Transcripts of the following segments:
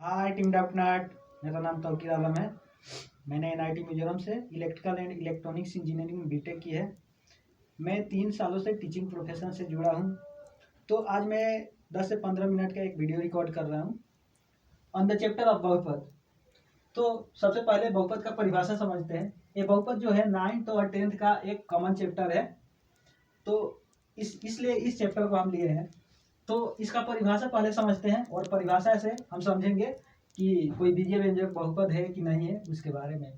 हाय team डॉटनट। मेरा नाम तौकीर आलम है। मैंने एनआईटी मिजोरम से इलेक्ट्रिकल एंड इलेक्ट्रॉनिक्स इंजीनियरिंग में बीटेक की है। मैं 3 सालों से टीचिंग प्रोफेशन से जुड़ा हूँ। तो आज मैं 10 से 15 मिनट का एक वीडियो रिकॉर्ड कर रहा हूँ ऑन द चैप्टर ऑफ बहुपद। तो सबसे पहले बहुपद का परिभाषा समझते हैं। ये बहुपद जो है 9th और 10th का एक कॉमन चैप्टर है, तो इसलिए इस चैप्टर को हम लिए हैं। तो इसका परिभाषा पहले समझते हैं और परिभाषा से हम समझेंगे कि कोई बीजीय व्यंजक बहुपद है कि नहीं है उसके बारे में।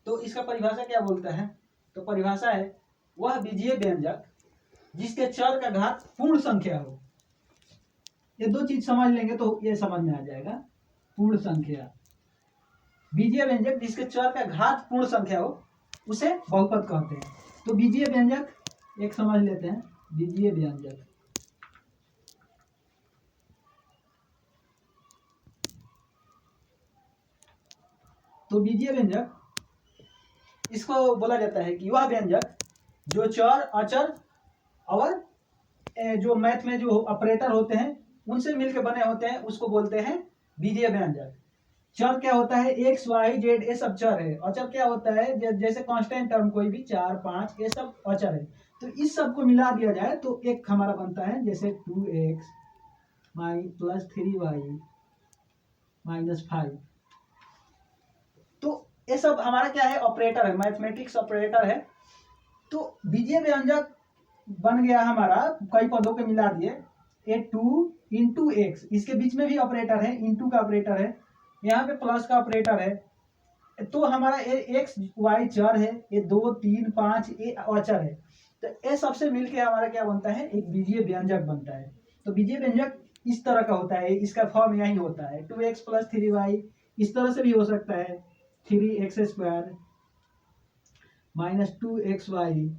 तो इसका परिभाषा क्या बोलता है? तो परिभाषा है वह बीजीय व्यंजक जिसके चर का घात पूर्ण संख्या हो। ये दो चीज समझ लेंगे तो ये समझ में आ जाएगा। पूर्ण संख्या, बीजीय व्यंजक जिसके चर का घात पूर्ण संख्या हो उसे बहुपद कहते हैं। तो बीजीय व्यंजक एक समझ लेते हैं। बीजीय व्यंजक तो बीजीय व्यंजक इसको बोला जाता है कि वह व्यंजक जो चर अचर और जो मैथ में जो ऑपरेटर होते हैं उनसे मिलकर बने होते हैं उसको बोलते हैं बीजीय व्यंजक। चर क्या होता है? एक्स वाई जेड ये सब चर है। अचर क्या होता है? जैसे कांस्टेंट टर्म कोई भी 4 5 ये सब अचर है। तो इस सब को मिला दिया जाए तो एक हमारा बनता है जैसे 2x + 3y - 5। तो ये सब हमारा क्या है? ऑपरेटर है, मैथमेटिक्स ऑपरेटर है। तो बीजीय व्यंजक बन गया हमारा, कई पदों के मिला दिए। ये 2 × x, इसके बीच में भी ऑपरेटर है, इंटू का ऑपरेटर है, यहाँ पे प्लस का ऑपरेटर है। तो हमारा एक्स वाई चर है, ये 2 3 5 ये अचर है। तो ये सबसे मिलके हमारा क्या बनता है? एक बीजीय व्यंजक बनता है। तो बीजीय व्यंजक इस तरह का होता है, इसका फॉर्म यही होता है 2x + 3y। इस तरह से भी हो सकता है 3x² - 2xy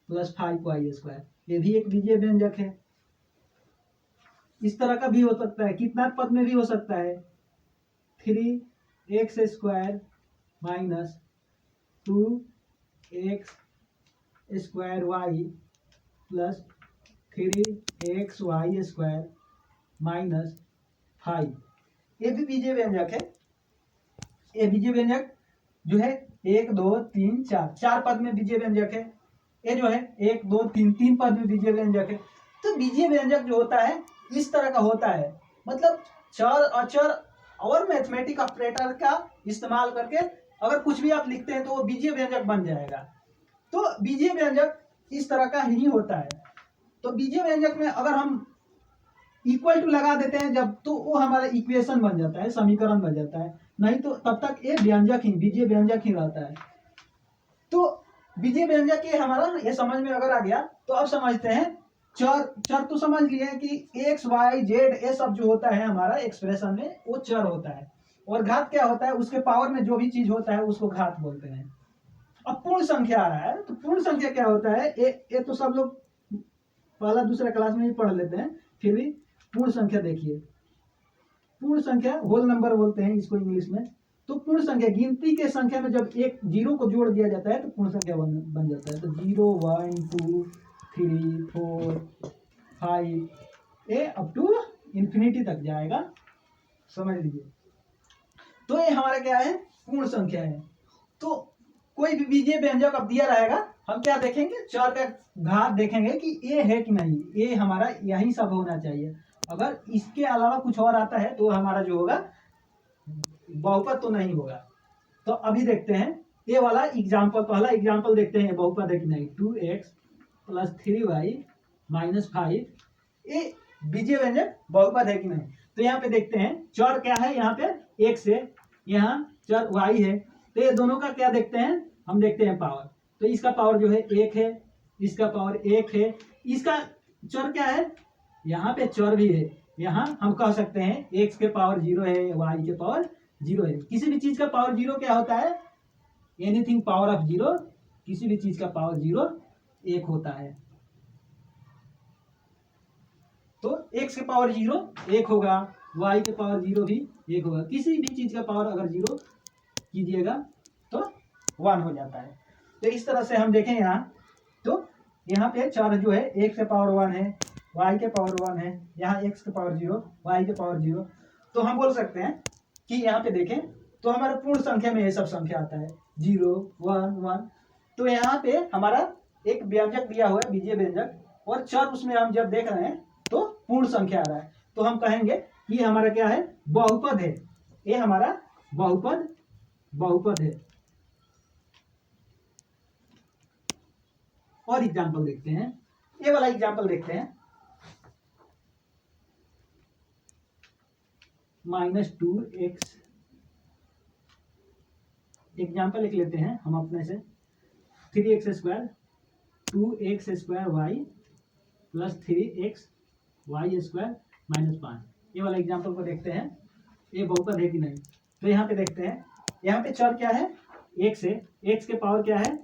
+ 5y²। ये भी एक बीजीय व्यंजक है। इस तरह का भी हो सकता है, कितना पद में भी हो सकता है 3x² - 2xy + 3xy² - 5। ये भी बीजीय व्यंजक है। ये बीजीय व्यंजक जो है 1 2 3 4 4 पद में बीजीय व्यंजक है। ये जो है 1 2 3 3 पद में बीजीय व्यंजक है। तो बीजीय व्यंजक जो होता है इस तरह का होता है, मतलब चर अचर और मैथमेटिक ऑपरेटर का इस्तेमाल करके अगर कुछ भी आप लिखते हैं तो वो बीजीय व्यंजक बन जाएगा। तो बीजीय व्यंजक इस तरह का ही होता है। तो बीजीय व्यंजक में अगर हम इक्वल टू लगा देते हैं जब, तो वो हमारा इक्वेशन बन जाता है, समीकरण बन जाता है। नहीं तो तब तक ये व्यंजक ही, बीजीय व्यंजक ही रहता है। तो बीजीय व्यंजक ये हमारा ये समझ में अगर आ गया तो अब समझते हैं चर तो समझ लिए कि एक्स वाई जेड ये सब जो होता है हमारा एक्सप्रेशन में वो चर होता है। और घात क्या होता है? उसके पावर में जो भी चीज होता है उसको घात बोलते हैं। अब पूर्ण संख्या आ रहा है, तो पूर्ण संख्या क्या होता है? ये तो सब लोग पहला दूसरा क्लास में ही पढ़ लेते हैं, फिर भी पूर्ण संख्या देखिए। पूर्ण संख्या होल नंबर बोलते हैं इसको इंग्लिश में। तो पूर्ण संख्या गिनती के संख्या में जब एक जीरो को जोड़ दिया जाता है तो पूर्ण संख्या बन जाता है। तो 0 1 2 3 4 5 ये अप टू इंफिनिटी तक जाएगा, समझ लीजिए। तो ये हमारा क्या है? पूर्ण संख्या है। तो कोई भी बीजीय व्यंजक अब दिया रहेगा, हम क्या देखेंगे? चर का घात देखेंगे कि ये है कि नहीं। ये हमारा यही सब होना चाहिए। अगर इसके अलावा कुछ और आता है तो हमारा जो होगा बहुपद तो नहीं होगा। तो अभी देखते हैं ये वाला एग्जाम्पल, पहला एग्जाम्पल देखते हैं बहुपद है कि नहीं। 2x + 3y - 5 ये बीजीय व्यंजक बहुपद है कि नहीं। तो यहाँ पे देखते हैं चर क्या है, यहाँ पे x है, यहाँ चर y है। तो ये दोनों का क्या देखते हैं? हम देखते हैं पावर। तो इसका पावर जो है 1 है, इसका पावर 1 है। इसका चर क्या है? यहाँ पे चर भी है। यहाँ हम कह सकते हैं x के पावर 0 है, y के पावर 0 है। किसी भी चीज का पावर 0 क्या होता है? एनीथिंग पावर ऑफ 0, किसी भी चीज का पावर 0 1 होता है। तो x के पावर 0 1 होगा, y के पावर 0 भी 1 होगा। किसी भी चीज का पावर अगर 0 कीजिएगा तो 1 हो जाता है। तो इस तरह से हम देखें यहाँ, तो यहाँ पे चर जो है x के पावर 1 है, y के पावर 1 है, यहाँ x के पावर 0, y के पावर 0। तो हम बोल सकते हैं कि यहाँ पे देखें तो हमारा पूर्ण संख्या में ये सब संख्या आता है 0 1 1। तो यहाँ पे हमारा एक व्यंजक दिया हुआ है बीजीय व्यंजक और चर उसमें हम जब देख रहे हैं तो पूर्ण संख्या आ रहा है, तो हम कहेंगे कि हमारा क्या है, बहुपद है, ये हमारा बहुपद है। और एग्जाम्पल देखते हैं, ये वाला एग्जाम्पल देखते हैं -2x। एग्जाम्पल लिख लेते हैं हम अपने से 3x² 2x² y plus 3x² -5। ये वाला एग्जाम्पल को देखते हैं ये बहुपद है कि नहीं। तो यहाँ पे देखते हैं, यहाँ पे चर क्या है, x है, x के पावर क्या है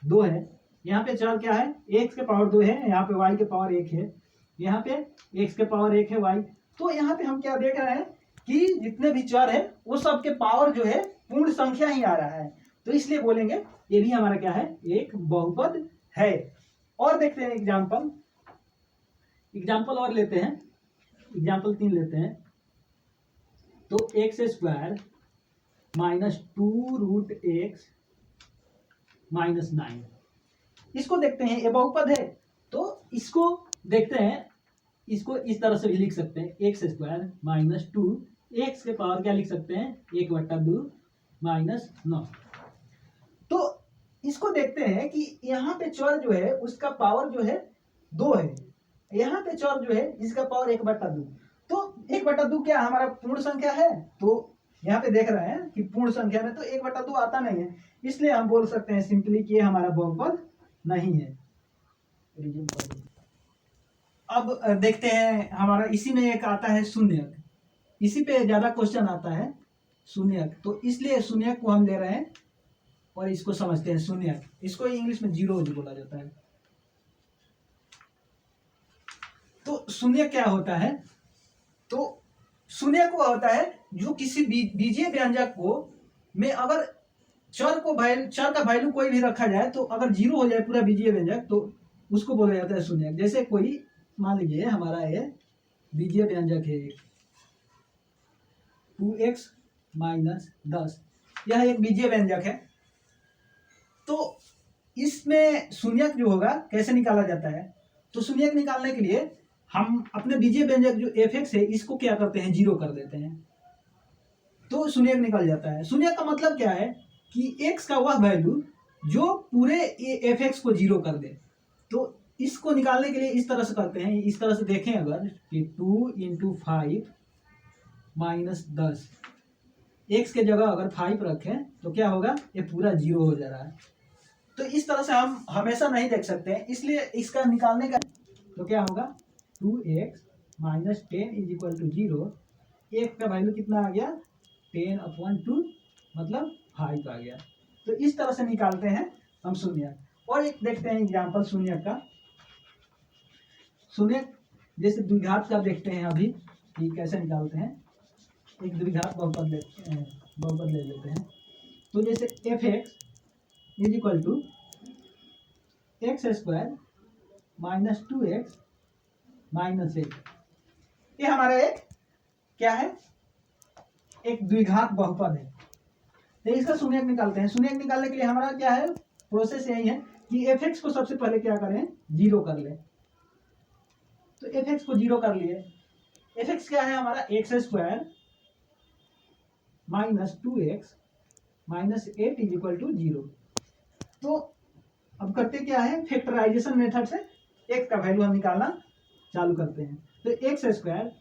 2 है। यहाँ पे चर क्या है, x के पावर 2 है, यहाँ पे y के पावर 1 है, यहाँ पे x के पावर 1 है y। तो यहाँ पे हम क्या देख रहे हैं कि जितने भी चर है वो सबके पावर जो है पूर्ण संख्या ही आ रहा है, तो इसलिए बोलेंगे ये भी हमारा क्या है, एक बहुपद है। और देखते हैं एग्जाम्पल और लेते हैं, एग्जाम्पल 3 लेते हैं। तो x² -2√x -9, इसको देखते हैं, ये बहुपद है तो इसको देखते हैं, इसको इस तरह से भी लिख सकते हैं x² -2, x के पावर क्या लिख सकते हैं 1/2 -9। तो इसको देखते हैं कि यहाँ पे चर जो है उसका पावर जो है 2 है, यहाँ पे चर जो है इसका पावर 1/2। तो 1/2 क्या हमारा पूर्ण संख्या है, तो यहाँ पे देख रहे हैं कि पूर्ण संख्या में तो 1/2 आता नहीं है, इसलिए हम बोल सकते हैं सिंपली कि ये हमारा बहुपद नहीं है। अब देखते हैं हमारा इसी में एक आता है शून्यक, इसी पे ज्यादा क्वेश्चन आता है शून्यक, तो इसलिए शून्यक को हम ले रहे हैं और इसको समझते हैं शून्यक। इसको इंग्लिश में जीरो बोला जाता है। तो शून्य क्या होता है, तो शून्य को होता है जो किसी बीजीय व्यंजक को में अगर चर का वैल्यू कोई भी रखा जाए तो अगर 0 हो जाए पूरा बीजीय व्यंजक तो उसको बोला जाता है शून्य। जैसे कोई मान लीजिए हमारा ये बीजीय व्यंजक है 2x - 10, यह एक बीजीय व्यंजक है। तो इसमें शून्यक जो होगा कैसे निकाला जाता है, तो शून्यक निकालने के लिए हम अपने बीजीय व्यंजक जो fx है इसको क्या करते हैं 0 कर देते हैं, तो शून्यक निकल जाता है। शून्यक का मतलब क्या है कि x का वह वैल्यू जो पूरे fx को 0 कर दे। तो इसको निकालने के लिए इस तरह से करते हैं, इस तरह से देखें अगर कि 2 × 5 - 10, x के जगह अगर 5 रखें तो क्या होगा, ये पूरा 0 हो जा रहा है। तो इस तरह से हम हमेशा नहीं देख सकते हैं, इसलिए इसका निकालने का तो क्या होगा 2x - 10 = 0। x का वैल्यू कितना आ गया 10/2 मतलब 5 आ गया। तो इस तरह से निकालते हैं हम शून्य। और एक देखते हैं एग्जाम्पल शून्य का, शून्य जैसे द्विघात का देखते हैं अभी कि कैसे निकालते हैं। एक द्विघात बहुपद ले लेते हैं। तो जैसे fx = x² -2x -8, ये हमारा एक क्या है, एक द्विघात बहुपद है। तो इसका शून्यक निकालते हैं। शून्यक निकालने के लिए हमारा क्या है, प्रोसेस यही है कि fx को सबसे पहले क्या करें 0 कर ले। तो fx को 0 कर लिए, fx क्या है हमारा x² -2x -8 = 0। तो अब करते क्या है, फैक्टराइजेशन मेथड से x का वैल्यू हम निकालना चालू करते हैं। तो x²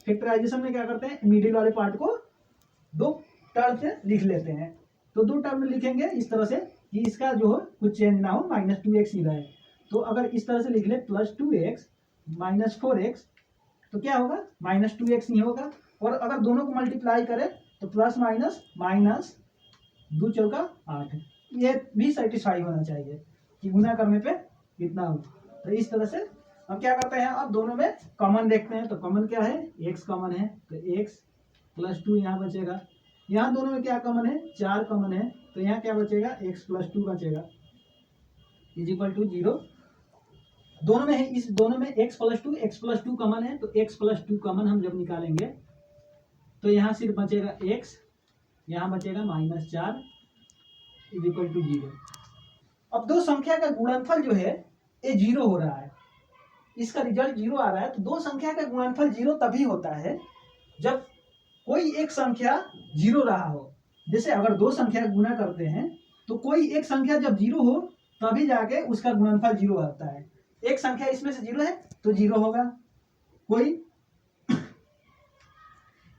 फैक्टराइजेशन में क्या करते हैं, मिडिल वाले पार्ट को 2 टर्म से लिख लेते हैं। तो 2 टर्म में लिखेंगे इस तरह से कि इसका जो कुछ चेंज ना हो, -2x ही रहे। तो अगर इस तरह से लिख ले +2x -4x तो क्या होगा -2x ही होगा। और अगर दोनों को मल्टीप्लाई करें तो प्लस माइनस 2 चौका 8, ये भी सेटिस्फाई होना चाहिए कि गुना करने पे कितना हो। तो इस तरह से हम क्या करते हैं, अब दोनों में कॉमन देखते हैं। तो कॉमन क्या है, x कॉमन है, तो x + 2 यहाँ बचेगा। यहाँ दोनों में क्या कॉमन है, 4 कॉमन है, तो यहाँ क्या बचेगा x + 2 बचेगा = 0। दोनों में है, इस दोनों में x + 2 कॉमन है, तो x + 2 कॉमन हम जब निकालेंगे तो यहाँ सिर्फ बचेगा x, यहाँ बचेगा -4 = 0। अब दो संख्या का गुणनफल जो है ये 0 हो रहा है, इसका रिजल्ट 0 आ रहा है। तो दो संख्या का गुणनफल 0 तभी होता है जब कोई एक संख्या 0 रहा हो। जैसे अगर दो संख्या गुणा करते हैं तो कोई एक संख्या जब 0 हो तभी जाके उसका गुणनफल 0 आता है। एक संख्या इसमें से 0 है तो 0 होगा, कोई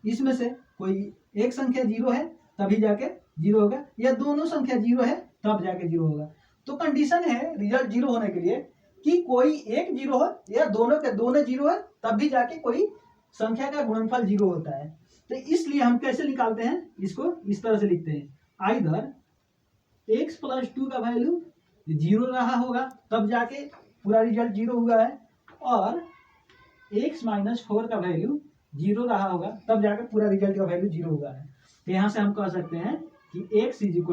इसमें से कोई एक संख्या 0 है तभी जाके 0 होगा, या दोनों संख्या 0 है तब जाके 0 होगा। तो कंडीशन है रिजल्ट 0 होने के लिए कि कोई एक 0 हो या दोनों के दोनों 0 है तब भी जाके कोई संख्या का गुणनफल 0 होता है। तो इसलिए हम कैसे निकालते हैं इसको, इस तरह से लिखते हैं, आइदर x + 2 का वैल्यू 0 रहा होगा तब जाके पूरा रिजल्ट 0 हुआ है, और x - 4 का वैल्यू 0 रहा होगा तब जाकर पूरा रिजल्ट का वैल्यू 0 हुआ है। तो यहाँ से हम कह सकते हैं कि x =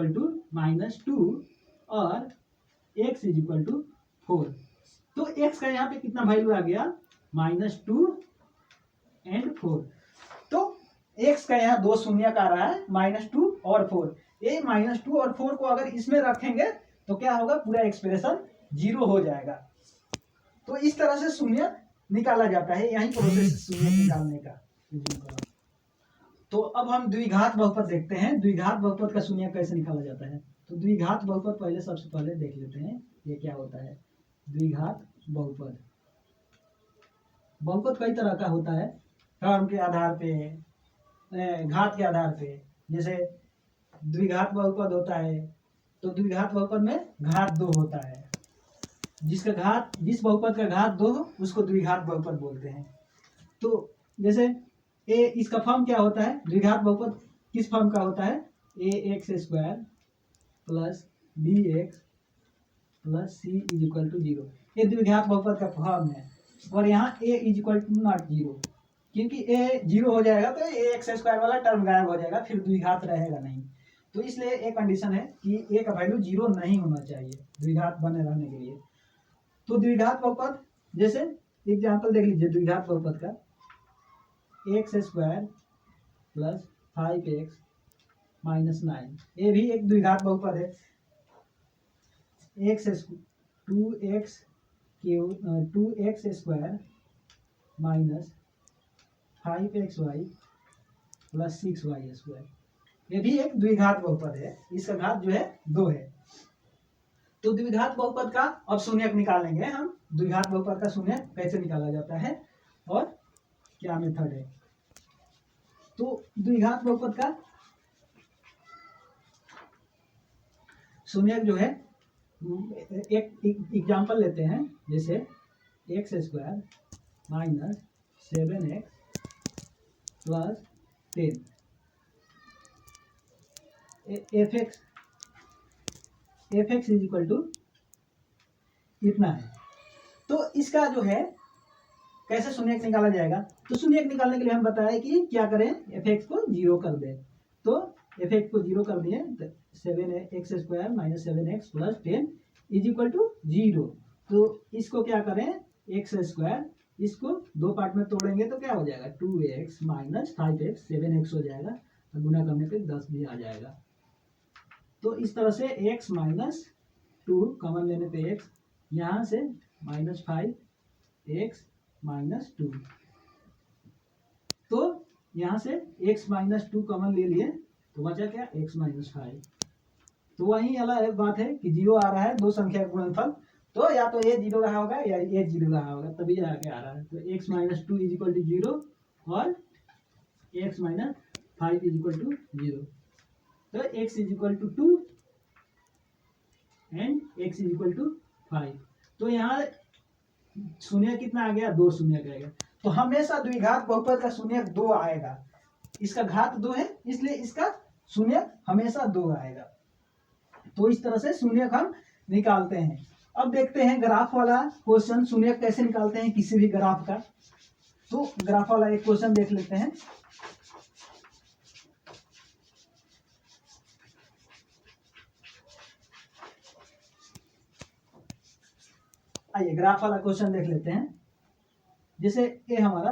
-2 और x = 4। तो x का यहाँ पे कितना वैल्यू आ गया, -2 और 4। तो x का यहाँ दो शून्य का आ रहा है, -2 और 4। ये -2 और 4 को अगर इसमें रखेंगे तो क्या होगा, पूरा एक्सप्रेशन 0 हो जाएगा। तो इस तरह से शून्य निकाला जाता है, यही प्रोसेस शून्य निकालने का। तो अब हम द्विघात बहुपद देखते हैं, द्विघात बहुपद का शून्य कैसे निकाला जाता है। तो द्विघात बहुपद पहले सबसे पहले देख लेते हैं ये क्या होता है। द्विघात बहुपद, बहुपद कई तरह का होता है, टर्म के आधार पे, घात के आधार पे। जैसे द्विघात बहुपद होता है तो द्विघात बहुपद में घात 2 होता है, जिस बहुपद का घात 2 हो उसको द्विघात बहुपद बोलते हैं। तो जैसे इसका फॉर्म क्या होता है, द्विघात बहुपद किस फॉर्म का होता है, ax² + bx + c = 0। ये द्विघात बहुपद का फॉर्म है। और यहाँ a = not 0, क्योंकि a 0 हो जाएगा तो ax² वाला टर्म गायब हो जाएगा, फिर द्विघात रहेगा नहीं। तो इसलिए एक कंडीशन है कि a का वैल्यू 0 नहीं होना चाहिए द्विघात बने रहने के लिए। तो द्विघात बहुपद, जैसे एग्जाम्पल देख लीजिए द्विघात बहुपद का, x² + 5x - 9, ये भी एक द्विघात बहुपद है। 2x² - 5xy + 6y², ये भी एक द्विघात बहुपद है, इसका घात जो है 2 है। तो द्विघात बहुपद का अब शून्यक निकालेंगे हम, द्विघात बहुपद का शून्यक कैसे निकाला जाता है और क्या मेथड है। तो द्विघात बहुपद का शून्यक जो है, एक एग्जाम्पल लेते हैं, जैसे x² - 7x + 10 fx = इतना है। तो इसका जो है कैसे शून्यक निकाला जाएगा, तो शून्यक निकालने के लिए हम बताएं कि क्या करें, fx को 0 कर दें। तो fx को 0 कर दिए, 7x² - 7x + 10 = 0। तो इसको क्या करें, x², इसको दो पार्ट में तोड़ेंगे तो क्या हो जाएगा, 2x - 5x 7x हो जाएगा, तो गुना करने पे 10 भी आ जाएगा। तो इस तरह से x - 2 कॉमन लेने पे x, यहाँ से -5x - 2, तो यहाँ से x - 2 कॉमन ले लिए तो बचा क्या, x - 5। तो वही अलग बात है कि 0 आ रहा है दो संख्या का गुणनफल, तो या तो a 0 रहा होगा या a 0 रहा होगा तभी जाके आ रहा है। तो x - 2 = 0 और x - 5 = 0। तो x = 2 एंड x = 5। तो यहाँ शून्य कितना आ गया, 2 शून्य आ गया। तो हमेशा द्विघात बहुपद का शून्य 2 आएगा, इसका घात 2 है इसलिए इसका शून्य हमेशा 2 आएगा। तो इस तरह से शून्य हम निकालते हैं। अब देखते हैं ग्राफ वाला क्वेश्चन, शून्य कैसे निकालते हैं किसी भी ग्राफ का। तो ग्राफ वाला एक क्वेश्चन देख लेते हैं। आइए ग्राफ वाला क्वेश्चन देख लेते हैं। जैसे ये हमारा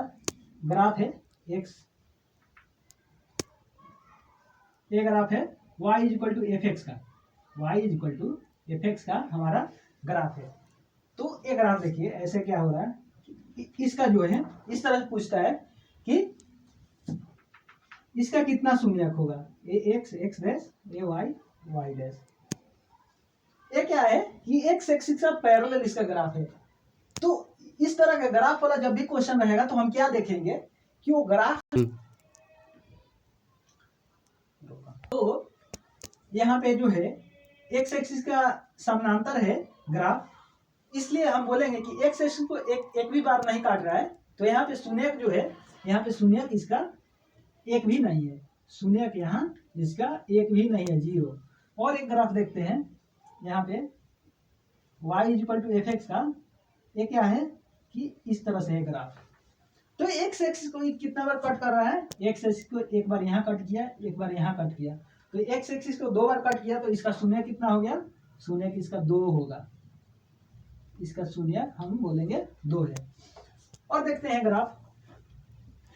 ग्राफ है x ये ग्राफ है y is equal to f x का, y is equal to f x का हमारा ग्राफ है। तो ये ग्राफ देखिए ऐसे क्या हो रहा है, इसका जो है इस तरह से पूछता है कि इसका कितना शून्यक होगा, ए एक्स एक्स डैश ए वाई वाई डैश। ये क्या है कि एक्स एक्सिस का पैरेलल इसका ग्राफ है। तो इस तरह का ग्राफ वाला जब भी क्वेश्चन रहेगा तो हम क्या देखेंगे कि वो ग्राफ, तो यहाँ पे जो है एक्स एक्सिस का समानांतर है ग्राफ, इसलिए हम बोलेंगे कि एक्स एक्सिस को एक भी बार नहीं काट रहा है, तो यहाँ पे शून्यक जो है, यहाँ पे शून्यक इसका एक भी नहीं है, शून्यक यहाँ इसका एक भी नहीं है, जीरो। और एक ग्राफ देखते हैं यहाँ पे y is equal to f x का, ये क्या है कि इस तरह से है ग्राफ। तो एक्स एक्सिस को कितना बार कट कर रहा है, एक्स एक्सिस को एक बार यहाँ कट किया, एक बार यहाँ कट किया, तो एक्स एक्सिस को दो बार कट किया, तो इसका शून्य कितना हो गया, शून्य इसका 2 होगा, इसका शून्य हम बोलेंगे 2 है। और देखते हैं graph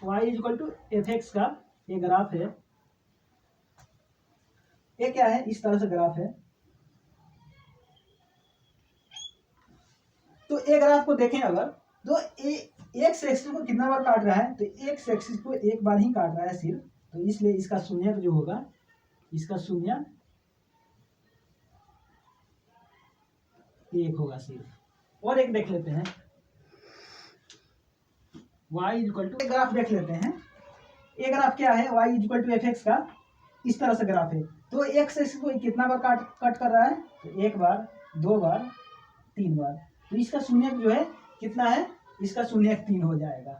y is equal to f x का, ये ग्राफ है, ये क्या है इस तरह से ग्राफ है। तो एक ग्राफ को देखें अगर, तो एक्स एक्सिस को कितना बार काट रहा है, तो एक्स एक्सिस को एक बार ही काट रहा है सिर्फ, तो इसलिए इसका शून्य जो होगा, इसका शून्य 1 होगा सिर्फ। और एक देख लेते हैं y इक्वल टू, ग्राफ देख लेते हैं, ये ग्राफ क्या है y equal to f x का, इस तरह से ग्राफ है। तो एक्स एक्सिस को कितना बार कट कर रहा है, तो एक बार, दो बार, 3 बार, तो इसका शून्य जो है कितना है, इसका शून्य 3 हो जाएगा।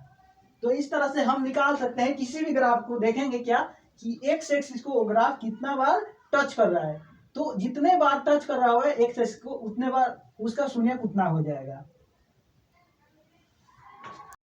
तो इस तरह से हम निकाल सकते हैं किसी भी ग्राफ को, देखेंगे क्या कि एक्स एक्सिस को ग्राफ कितना बार टच कर रहा है, तो जितने बार टच कर रहा है एक्स एक्सिस को उतने बार उसका शून्य उतना हो जाएगा।